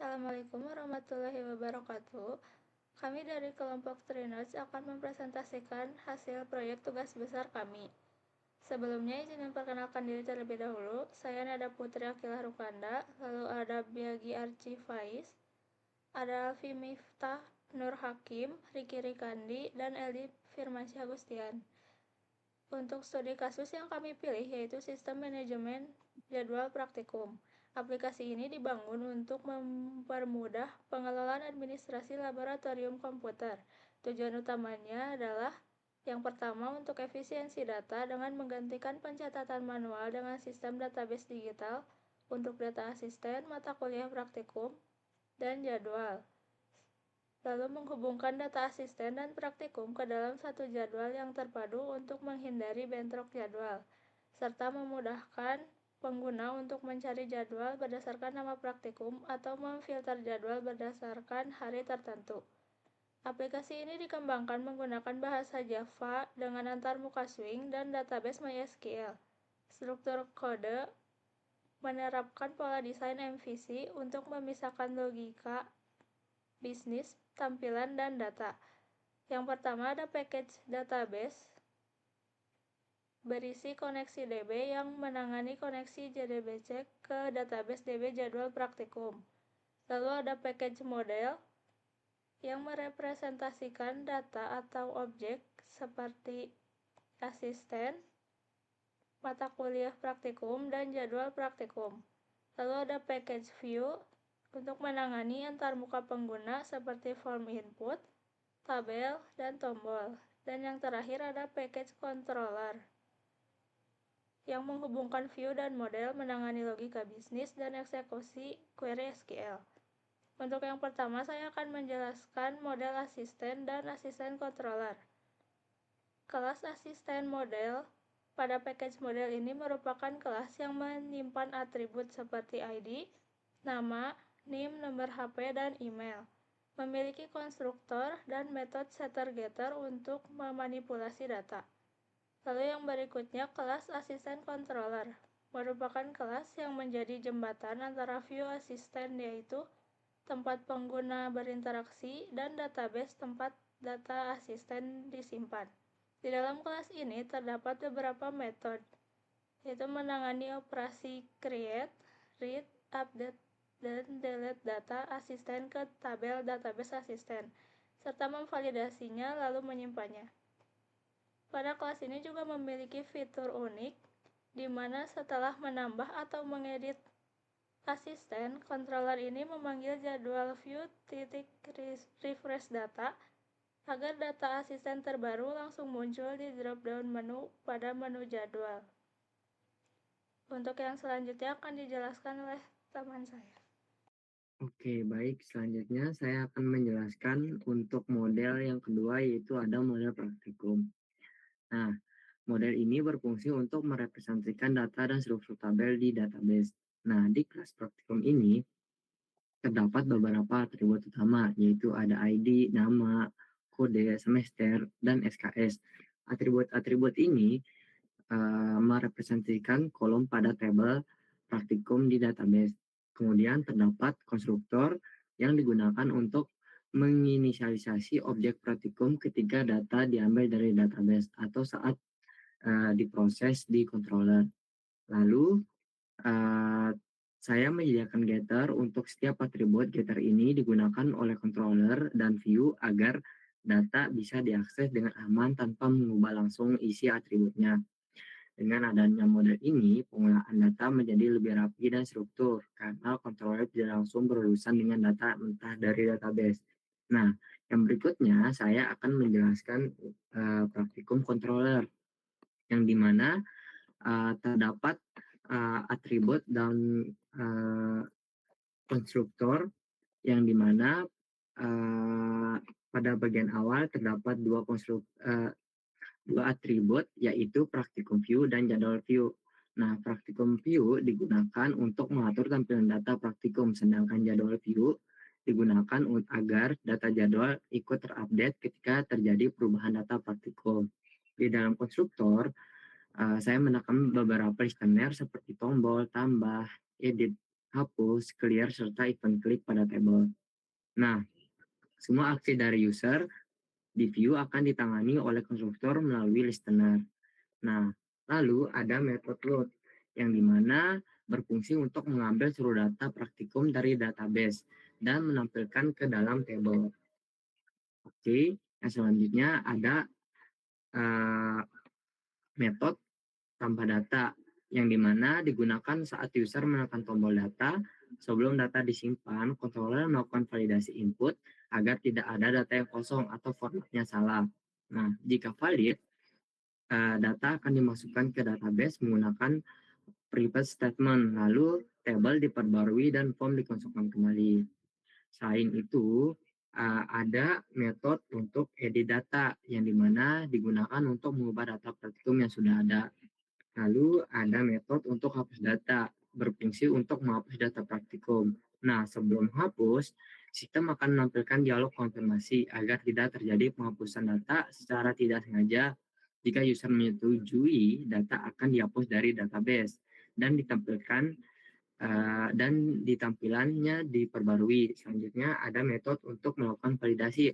Assalamualaikum warahmatullahi wabarakatuh. Kami dari kelompok Trinerds akan mempresentasikan hasil proyek tugas besar kami. Sebelumnya izin memperkenalkan diri terlebih dahulu. Saya Nada Putri Akilah Rukanda, lalu ada Biagi Archie Faiz, ada Alfi Miftah Nur Hakim, Riki Rikandi, dan Eldi Firmansyah Agustian. Untuk studi kasus yang kami pilih yaitu sistem manajemen jadwal praktikum. Aplikasi ini dibangun untuk mempermudah pengelolaan administrasi laboratorium komputer. Tujuan utamanya adalah yang pertama untuk efisiensi data dengan menggantikan pencatatan manual dengan sistem database digital untuk data asisten, mata kuliah praktikum, dan jadwal. Lalu menghubungkan data asisten dan praktikum ke dalam satu jadwal yang terpadu untuk menghindari bentrok jadwal, serta memudahkan pengguna untuk mencari jadwal berdasarkan nama praktikum atau memfilter jadwal berdasarkan hari tertentu. Aplikasi ini dikembangkan menggunakan bahasa Java dengan antarmuka Swing dan database MySQL. Struktur kode menerapkan pola desain MVC untuk memisahkan logika bisnis, tampilan, dan data. Yang pertama ada package database berisi koneksi DB yang menangani koneksi JDBC ke database DB jadwal praktikum. Lalu ada package model yang merepresentasikan data atau objek seperti asisten, mata kuliah praktikum, dan jadwal praktikum. Lalu ada package view untuk menangani antarmuka pengguna seperti form input, tabel, dan tombol. Dan yang terakhir ada package controller yang menghubungkan view dan model, menangani logika bisnis, dan eksekusi query SQL. Untuk yang pertama, saya akan menjelaskan model asisten dan asisten controller. Kelas asisten model pada package model ini merupakan kelas yang menyimpan atribut seperti ID, nama, NIM, nomor HP, dan email. Memiliki konstruktor dan metode setter-getter untuk memanipulasi data. Lalu yang berikutnya kelas asisten controller merupakan kelas yang menjadi jembatan antara view asisten yaitu tempat pengguna berinteraksi dan database tempat data asisten disimpan. Di dalam kelas ini terdapat beberapa metode, yaitu menangani operasi create, read, update, dan delete data asisten ke tabel database asisten, serta memvalidasinya lalu menyimpannya. Pada kelas ini juga memiliki fitur unik, di mana setelah menambah atau mengedit asisten, controller ini memanggil jadwal view refresh data agar data asisten terbaru langsung muncul di drop-down menu pada menu jadwal. Untuk yang selanjutnya akan dijelaskan oleh teman saya. Oke, baik. Selanjutnya saya akan menjelaskan untuk model yang kedua, yaitu ada model praktikum. Nah, model ini berfungsi untuk merepresentasikan data dan struktur tabel di database. Nah, di kelas praktikum ini terdapat beberapa atribut utama, yaitu ada ID, nama, kode, semester, dan SKS. Atribut-atribut ini merepresentasikan kolom pada tabel praktikum di database. Kemudian terdapat konstruktor yang digunakan untuk menginisialisasi objek praktikum ketika data diambil dari database atau saat diproses di controller. Lalu saya menyediakan getter untuk setiap atribut. Getter ini digunakan oleh controller dan view agar data bisa diakses dengan aman tanpa mengubah langsung isi atributnya. Dengan adanya model ini, pengolahan data menjadi lebih rapi dan struktur karena controller tidak langsung berurusan dengan data mentah dari database. Nah, yang berikutnya saya akan menjelaskan praktikum controller yang dimana terdapat atribut dan konstruktor yang dimana pada bagian awal terdapat dua atribut, yaitu praktikum view dan jadwal view. Nah, praktikum view digunakan untuk mengatur tampilan data praktikum, sedangkan jadwal view digunakan agar data jadwal ikut terupdate ketika terjadi perubahan data praktikum. Di dalam konstruktor, saya menekan beberapa listener seperti tombol, tambah, edit, hapus, clear, serta event klik pada tabel. Nah, semua aksi dari user di view akan ditangani oleh konstruktor melalui listener. Nah, lalu ada metode load yang dimana berfungsi untuk mengambil seluruh data praktikum dari database dan menampilkan ke dalam table. Oke, yang selanjutnya ada uh, metode tambah data yang dimana digunakan saat user menekan tombol data. Sebelum data disimpan, controller melakukan validasi input agar tidak ada data yang kosong atau formatnya salah. Nah, jika valid, data akan dimasukkan ke database menggunakan private statement, lalu table diperbarui dan form dikosongkan kembali. Selain itu, ada metode untuk edit data yang dimana digunakan untuk mengubah data praktikum yang sudah ada. Lalu ada metode untuk hapus data, berfungsi untuk menghapus data praktikum. Nah, sebelum hapus, sistem akan menampilkan dialog konfirmasi agar tidak terjadi penghapusan data secara tidak sengaja. Jika user menyetujui, data akan dihapus dari database dan ditampilkan dan di tampilannya diperbarui. Selanjutnya ada metode untuk melakukan validasi.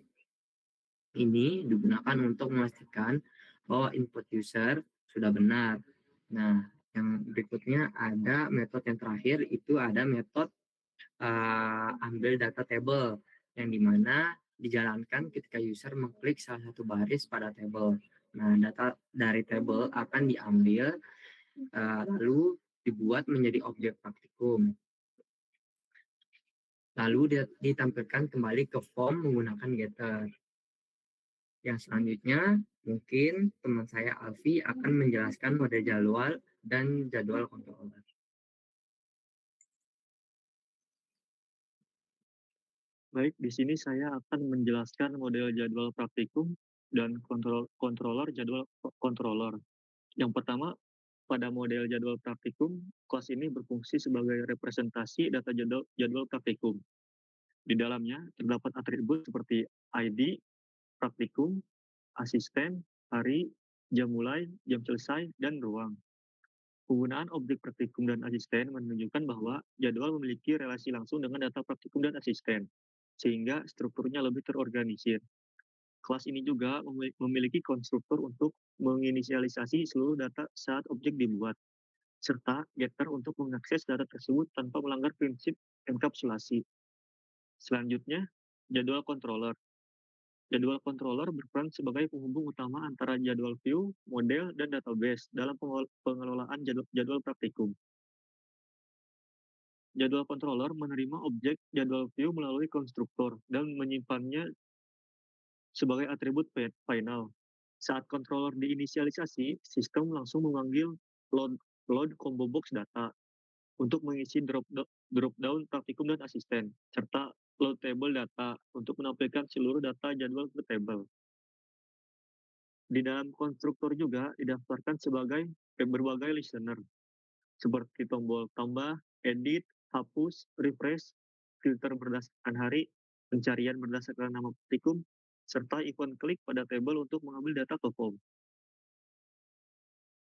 Ini digunakan untuk memastikan bahwa input user sudah benar. Nah, yang berikutnya ada metode yang terakhir itu ada metode ambil data table yang dimana dijalankan ketika user mengklik salah satu baris pada table. Nah, data dari table akan diambil lalu dibuat menjadi objek praktikum. Lalu ditampilkan kembali ke form menggunakan getter. Yang selanjutnya, mungkin teman saya Alfi akan menjelaskan model jadwal dan jadwal controller. Baik, di sini saya akan menjelaskan model jadwal praktikum dan controller jadwal controller. Yang pertama, pada model jadwal praktikum, kelas ini berfungsi sebagai representasi data jadwal praktikum. Di dalamnya terdapat atribut seperti ID, praktikum, asisten, hari, jam mulai, jam selesai, dan ruang. Penggunaan objek praktikum dan asisten menunjukkan bahwa jadwal memiliki relasi langsung dengan data praktikum dan asisten, sehingga strukturnya lebih terorganisir. Kelas ini juga memiliki konstruktor untuk menginisialisasi seluruh data saat objek dibuat, serta getter untuk mengakses data tersebut tanpa melanggar prinsip enkapsulasi. Selanjutnya, jadwal controller. Jadwal controller berperan sebagai penghubung utama antara jadwal view, model, dan database dalam pengelolaan jadwal praktikum. Jadwal controller menerima objek jadwal view melalui konstruktor dan menyimpannya sebagai atribut final. Saat controller diinisialisasi, sistem langsung memanggil load combo box data untuk mengisi drop-down praktikum dan asisten, serta load table data untuk menampilkan seluruh data jadwal ke table. Di dalam konstruktor juga didaftarkan sebagai berbagai listener, seperti tombol tambah, edit, hapus, refresh, filter berdasarkan hari, pencarian berdasarkan nama praktikum, serta ikon klik pada table untuk mengambil data ke form.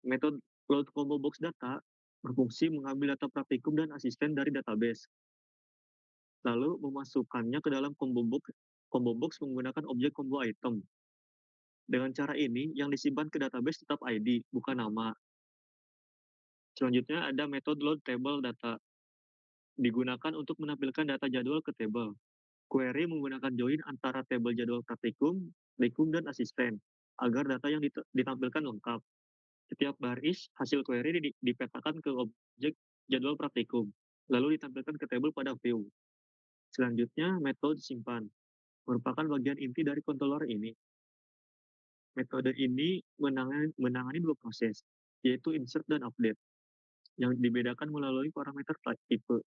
Metode load combo box data berfungsi mengambil data praktikum dan asisten dari database, lalu memasukkannya ke dalam combo box menggunakan objek combo item. Dengan cara ini, yang disimpan ke database tetap ID, bukan nama. Selanjutnya ada metode load table data. Digunakan untuk menampilkan data jadwal ke table. Query menggunakan join antara table jadwal praktikum, dan asisten, agar data yang ditampilkan lengkap. Setiap baris hasil query dipetakan ke objek jadwal praktikum, lalu ditampilkan ke table pada view. Selanjutnya, metode simpan merupakan bagian inti dari controller ini. Metode ini menangani dua proses, yaitu insert dan update, yang dibedakan melalui parameter tipe.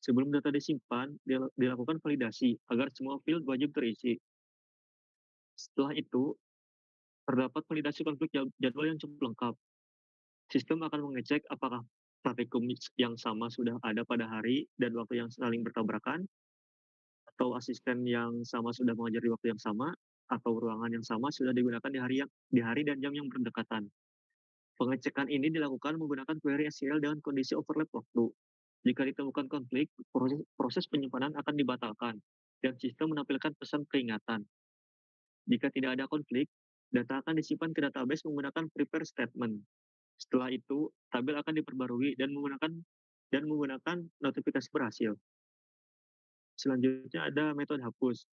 Sebelum data disimpan, dilakukan validasi agar semua field wajib terisi. Setelah itu, terdapat validasi konflik jadwal yang cukup lengkap. Sistem akan mengecek apakah praktikum yang sama sudah ada pada hari dan waktu yang saling bertabrakan, atau asisten yang sama sudah mengajar di waktu yang sama, atau ruangan yang sama sudah digunakan di hari dan jam yang berdekatan. Pengecekan ini dilakukan menggunakan query SQL dengan kondisi overlap waktu. Jika ditemukan konflik, proses penyimpanan akan dibatalkan dan sistem menampilkan pesan peringatan. Jika tidak ada konflik, data akan disimpan ke database menggunakan prepare statement. Setelah itu, tabel akan diperbarui dan menggunakan notifikasi berhasil. Selanjutnya ada metode hapus.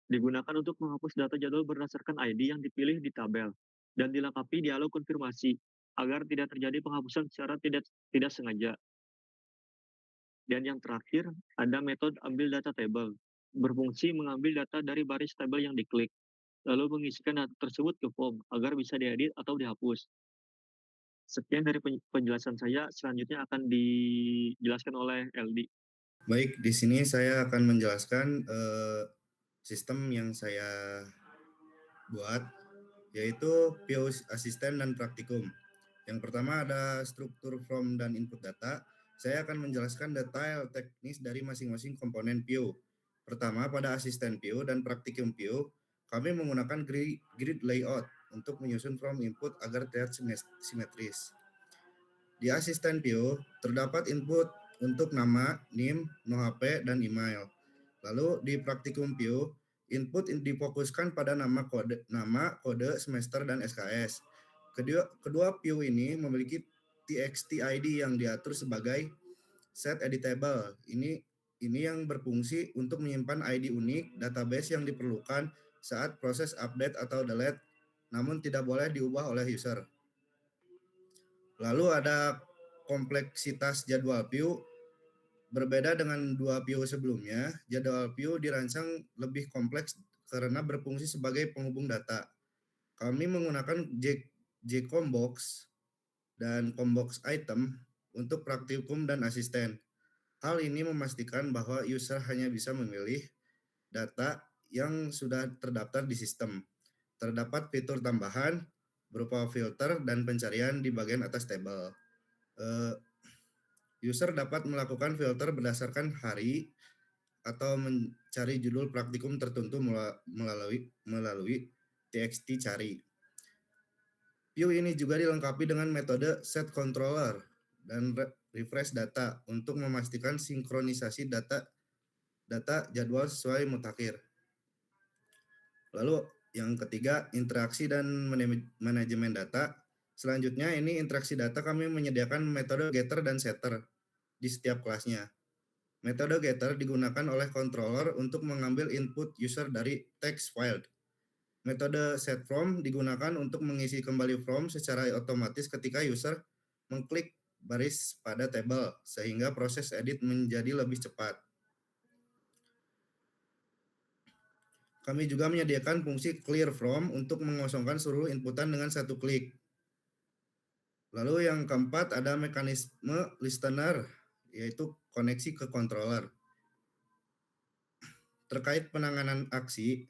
Digunakan untuk menghapus data jadwal berdasarkan ID yang dipilih di tabel dan dilengkapi dialog konfirmasi agar tidak terjadi penghapusan secara tidak sengaja. Dan yang terakhir, ada metode ambil data table. Berfungsi mengambil data dari baris tabel yang diklik, lalu mengisikan data tersebut ke form agar bisa diedit atau dihapus. Sekian dari penjelasan saya, selanjutnya akan dijelaskan oleh LD. Baik, di sini saya akan menjelaskan sistem yang saya buat, yaitu PO asisten dan praktikum. Yang pertama ada struktur from dan input data. Saya akan menjelaskan detail teknis dari masing-masing komponen PO. Pertama, pada asisten PO dan praktikum PO, kami menggunakan grid layout untuk menyusun from input agar terlihat simetris. Di asisten PO, terdapat input untuk nama, NIM, NoHP, dan email. Lalu di praktikum PO, input difokuskan pada nama, kode, semester, dan SKS. Kedua PO ini memiliki TXT ID yang diatur sebagai set editable. Ini yang berfungsi untuk menyimpan ID unik database yang diperlukan saat proses update atau delete, namun tidak boleh diubah oleh user. Lalu ada kompleksitas jadwal view. Berbeda dengan dua view sebelumnya, jadwal view dirancang lebih kompleks karena berfungsi sebagai penghubung data. Kami menggunakan JCombox dan Combox item untuk praktikum dan asisten. Hal ini memastikan bahwa user hanya bisa memilih data yang sudah terdaftar di sistem. Terdapat fitur tambahan berupa filter dan pencarian di bagian atas tabel. User dapat melakukan filter berdasarkan hari atau mencari judul praktikum tertentu melalui TXT cari. View ini juga dilengkapi dengan metode set controller dan refresh data untuk memastikan sinkronisasi data jadwal sesuai mutakhir. Lalu yang ketiga, interaksi dan manajemen data. Selanjutnya ini interaksi data, kami menyediakan metode getter dan setter di setiap kelasnya. Metode getter digunakan oleh controller untuk mengambil input user dari text file. Metode setFrom digunakan untuk mengisi kembali from secara otomatis ketika user mengklik baris pada tabel, sehingga proses edit menjadi lebih cepat. Kami juga menyediakan fungsi clear from untuk mengosongkan seluruh inputan dengan satu klik. Lalu yang keempat ada mekanisme listener, yaitu koneksi ke controller. Terkait penanganan aksi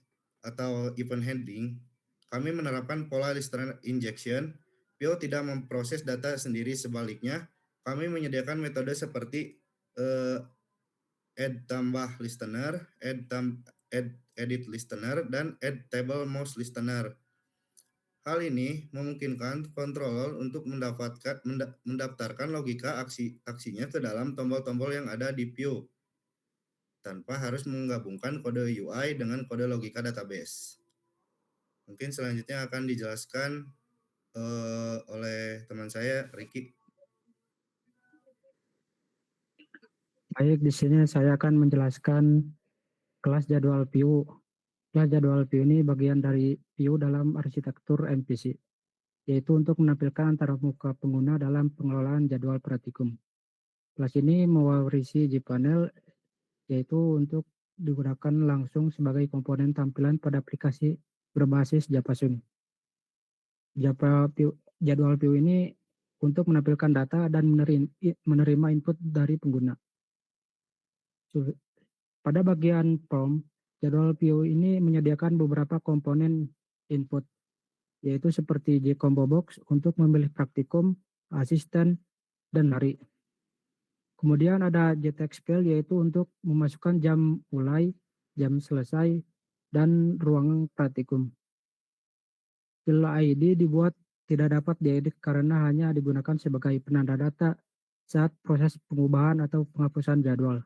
atau event handling, kami menerapkan pola listener injection. PO tidak memproses data sendiri, sebaliknya kami menyediakan metode seperti add tambah listener, add edit listener, dan add table mouse listener. Hal ini memungkinkan controller untuk mendaftarkan logika aksinya ke dalam tombol-tombol yang ada di PO tanpa harus menggabungkan kode UI dengan kode logika database. Mungkin selanjutnya akan dijelaskan oleh teman saya, Ricky. Baik, di sini saya akan menjelaskan kelas jadwal view. Kelas jadwal view ini bagian dari view dalam arsitektur MVC, yaitu untuk menampilkan antara muka pengguna dalam pengelolaan jadwal praktikum. Kelas ini mewarisi JPanel, yaitu untuk digunakan langsung sebagai komponen tampilan pada aplikasi berbasis JavaSwing. Jadwal view ini untuk menampilkan data dan menerima input dari pengguna. Pada bagian form, jadwal view ini menyediakan beberapa komponen input, yaitu seperti JCombobox untuk memilih praktikum, asisten, dan hari. Kemudian ada JTextFile, yaitu untuk memasukkan jam mulai, jam selesai, dan ruang praktikum. File ID dibuat tidak dapat diedit karena hanya digunakan sebagai penanda data saat proses pengubahan atau penghapusan jadwal.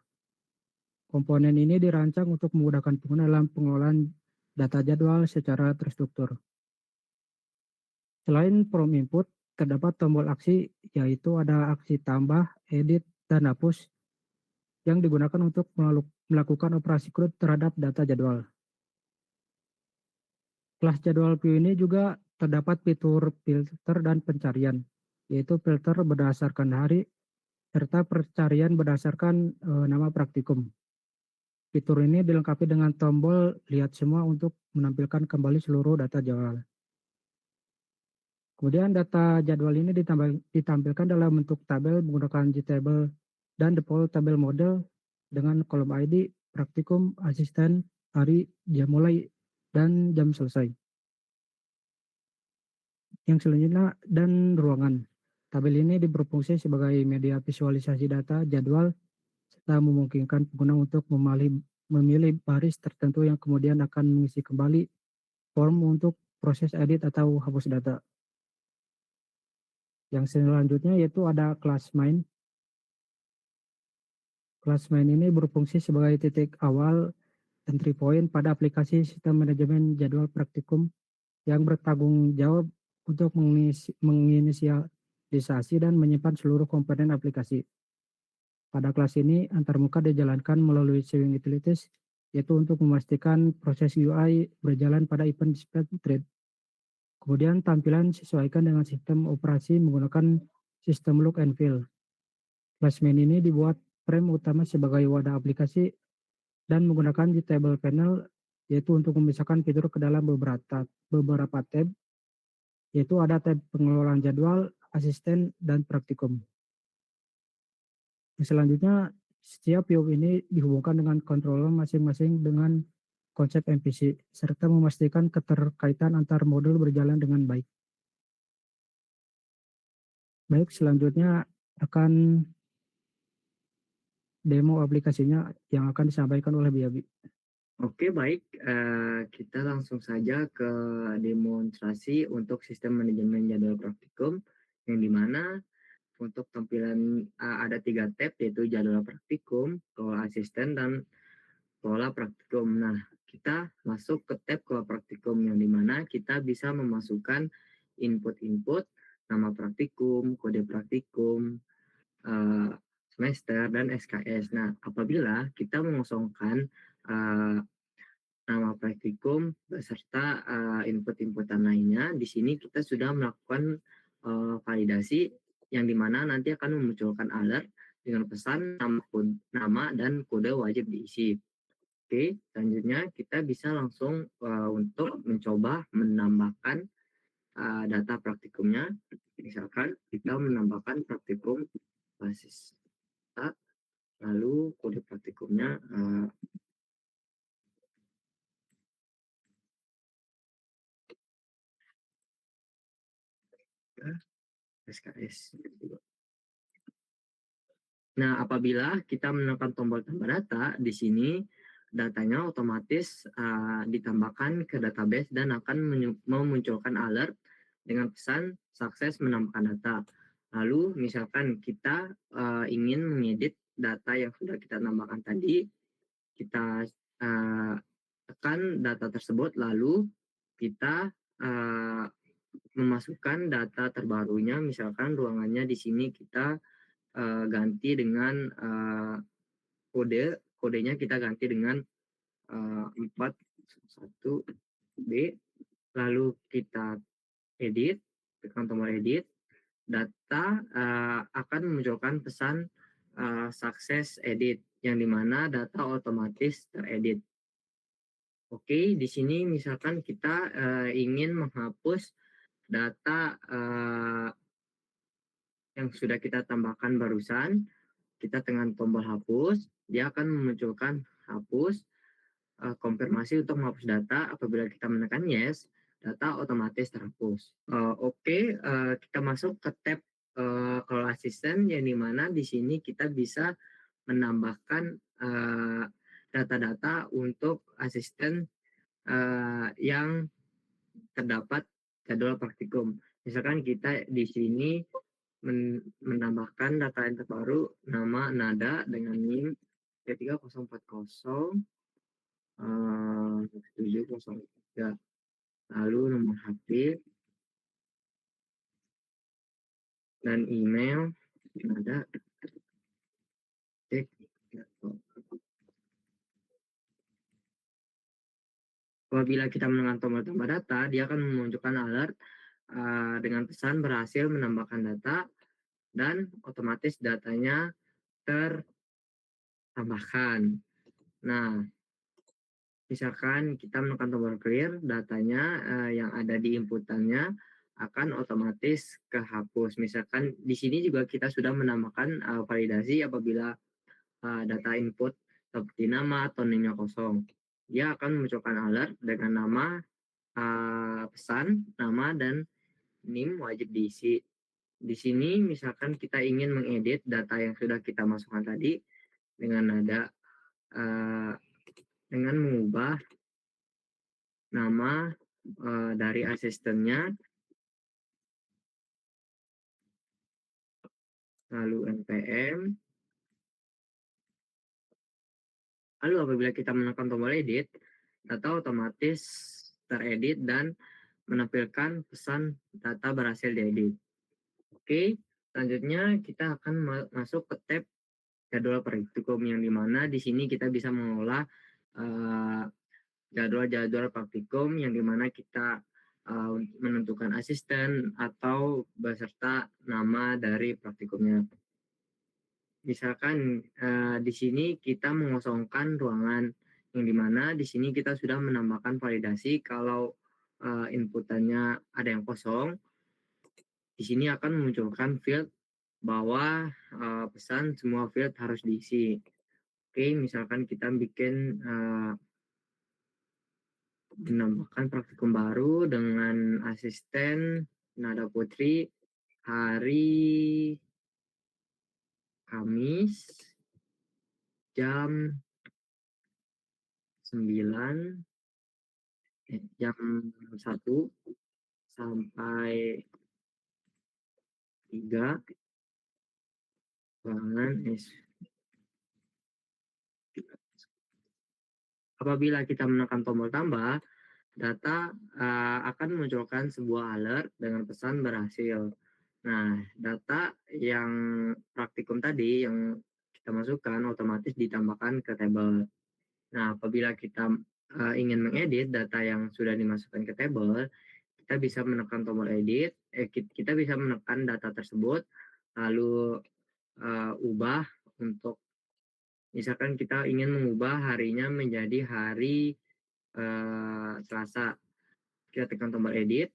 Komponen ini dirancang untuk memudahkan pengguna dalam pengelolaan data jadwal secara terstruktur. Selain from input, terdapat tombol aksi, yaitu ada aksi tambah, edit, dan hapus yang digunakan untuk melakukan operasi CRUD terhadap data jadwal. Kelas jadwal view ini juga terdapat fitur filter dan pencarian, yaitu filter berdasarkan hari serta pencarian berdasarkan nama praktikum. Fitur ini dilengkapi dengan tombol lihat semua untuk menampilkan kembali seluruh data jadwal. Kemudian data jadwal ini ditampilkan dalam bentuk tabel menggunakan JTable dan default tabel model dengan kolom ID, praktikum, asisten, hari, jam mulai, dan jam selesai. Yang selanjutnya, dan ruangan. Tabel ini berfungsi sebagai media visualisasi data jadwal serta memungkinkan pengguna untuk memilih baris tertentu yang kemudian akan mengisi kembali form untuk proses edit atau hapus data. Yang selanjutnya yaitu ada kelas main. Kelas main ini berfungsi sebagai titik awal entry point pada aplikasi sistem manajemen jadwal praktikum yang bertanggung jawab untuk menginisialisasi dan menyimpan seluruh komponen aplikasi. Pada kelas ini, antarmuka dijalankan melalui Swing Utilities, yaitu untuk memastikan proses UI berjalan pada event dispatch thread. Kemudian tampilan disesuaikan dengan sistem operasi menggunakan sistem look and feel. Kelas main ini dibuat frame utama sebagai wadah aplikasi dan menggunakan JTable panel, yaitu untuk memisahkan fitur ke dalam beberapa tab, yaitu ada tab pengelolaan jadwal, asisten, dan praktikum. Selanjutnya, setiap view ini dihubungkan dengan controller masing-masing dengan konsep MVC, serta memastikan keterkaitan antar modul berjalan dengan baik. Baik, selanjutnya akan demo aplikasinya yang akan disampaikan oleh Biabi. Oke, baik. Kita langsung saja ke demonstrasi untuk sistem manajemen jadwal praktikum, yang dimana untuk tampilan ada 3 tab, yaitu jadwal praktikum, kelola asisten, dan kelola praktikum. Nah, kita masuk ke tab kelola praktikum, yang dimana kita bisa memasukkan input-input, nama praktikum, kode praktikum, semester, dan SKS. Nah, apabila kita mengosongkan nama praktikum beserta input-inputan lainnya, di sini kita sudah melakukan validasi, yang dimana nanti akan memunculkan alert dengan pesan nama dan kode wajib diisi. Oke, selanjutnya kita bisa langsung untuk mencoba menambahkan data praktikumnya. Misalkan kita menambahkan praktikum basis data, lalu kode praktikumnya SKS. Nah, apabila kita menekan tombol tambah data, di sini datanya otomatis ditambahkan ke database dan akan memunculkan alert dengan pesan sukses menambahkan data. Lalu misalkan kita ingin mengedit data yang sudah kita tambahkan tadi, kita tekan data tersebut, lalu kita memasukkan data terbarunya. Misalkan ruangannya di sini kita ganti dengan kodenya kita ganti dengan 41B, lalu kita edit, tekan tombol edit, data akan memunculkan pesan sukses edit, yang dimana data otomatis teredit. Oke, di sini misalkan kita ingin menghapus data yang sudah kita tambahkan barusan, kita tekan tombol hapus, dia akan memunculkan hapus, konfirmasi untuk menghapus data. Apabila kita menekan yes, data otomatis terhapus. Oke, kita masuk ke tab call assistant, yang dimana di sini kita bisa menambahkan data-data untuk asisten yang terdapat jadwal praktikum. Misalkan kita di sini menambahkan data yang terbaru, nama NADA dengan NIM P3040 703, lalu nomor HP dan email NADA cek. Apabila kita menekan tombol tambah data, dia akan menunjukkan alert dengan pesan berhasil menambahkan data dan otomatis datanya tertambahkan. Nah, misalkan kita menekan tombol clear, datanya yang ada di inputannya akan otomatis kehapus. Misalkan di sini juga kita sudah menambahkan validasi apabila data input seperti nama atau NIM-nya kosong. Dia akan memunculkan alert dengan nama, pesan, nama, dan NIM wajib diisi. Di sini misalkan kita ingin mengedit data yang sudah kita masukkan tadi dengan nada dengan mengubah nama dari asistennya, lalu npm, lalu apabila kita menekan tombol edit, data otomatis teredit dan menampilkan pesan data berhasil diedit. Oke, selanjutnya kita akan masuk ke tab jadwal praktikum yang dimana di sini kita bisa mengolah jadwal-jadwal praktikum yang dimana kita menentukan asisten atau beserta nama dari praktikumnya. Misalkan di sini kita mengosongkan ruangan yang dimana di sini kita sudah menambahkan validasi kalau inputannya ada yang kosong. Di sini akan memunculkan field bahwa pesan semua field harus diisi. Oke, misalkan kita bikin menambahkan praktikum baru dengan asisten Nada Putri hari Kamis jam 9, jam 1 sampai 3 ruangan S. Apabila kita menekan tombol tambah, data akan memunculkan sebuah alert dengan pesan berhasil. Nah, data yang praktikum tadi yang kita masukkan otomatis ditambahkan ke tabel. Nah, apabila kita ingin mengedit data yang sudah dimasukkan ke tabel, kita bisa menekan tombol edit, kita bisa menekan data tersebut, lalu ubah untuk misalkan kita ingin mengubah harinya menjadi hari Selasa. Kita tekan tombol edit,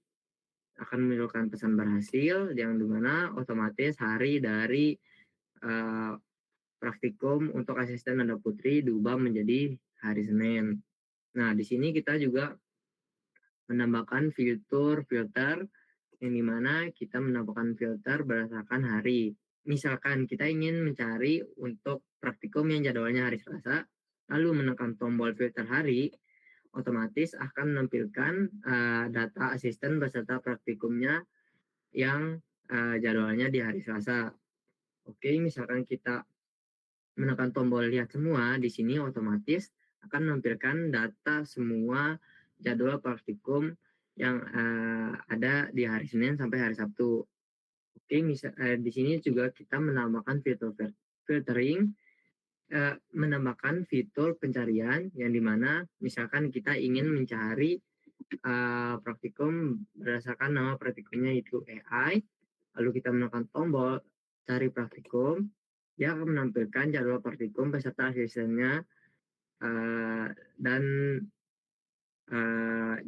akan menunjukkan pesan berhasil yang dimana otomatis hari dari praktikum untuk asisten Nada Putri diubah menjadi hari Senin. Nah, di sini kita juga menambahkan filter yang dimana kita menambahkan filter berdasarkan hari. Misalkan kita ingin mencari untuk praktikum yang jadwalnya hari Selasa, lalu menekan tombol filter hari, otomatis akan menampilkan data asisten beserta praktikumnya yang jadwalnya di hari Selasa. Oke, misalkan kita menekan tombol lihat semua, di sini otomatis akan menampilkan data semua jadwal praktikum yang ada di hari Senin sampai hari Sabtu. Oke, di sini juga kita menambahkan filtering, menambahkan fitur pencarian yang dimana misalkan kita ingin mencari praktikum berdasarkan nama praktikumnya itu AI, lalu kita menekan tombol cari praktikum, dia akan menampilkan jadwal praktikum beserta asistennya dan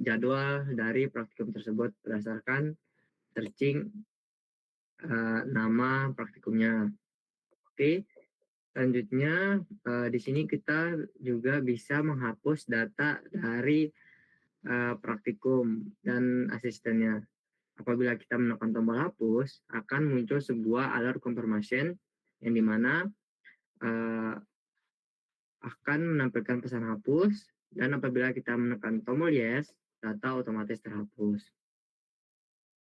jadwal dari praktikum tersebut berdasarkan searching nama praktikumnya. Oke, selanjutnya di sini kita juga bisa menghapus data dari praktikum dan asistennya. Apabila kita menekan tombol hapus, akan muncul sebuah alert confirmation yang dimana akan menampilkan pesan hapus, dan apabila kita menekan tombol yes, data otomatis terhapus.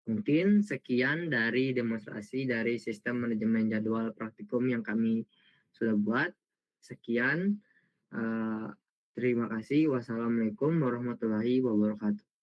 Mungkin sekian dari demonstrasi dari sistem manajemen jadwal praktikum yang kami sudah buat. Sekian. Terima kasih. Wassalamualaikum warahmatullahi wabarakatuh.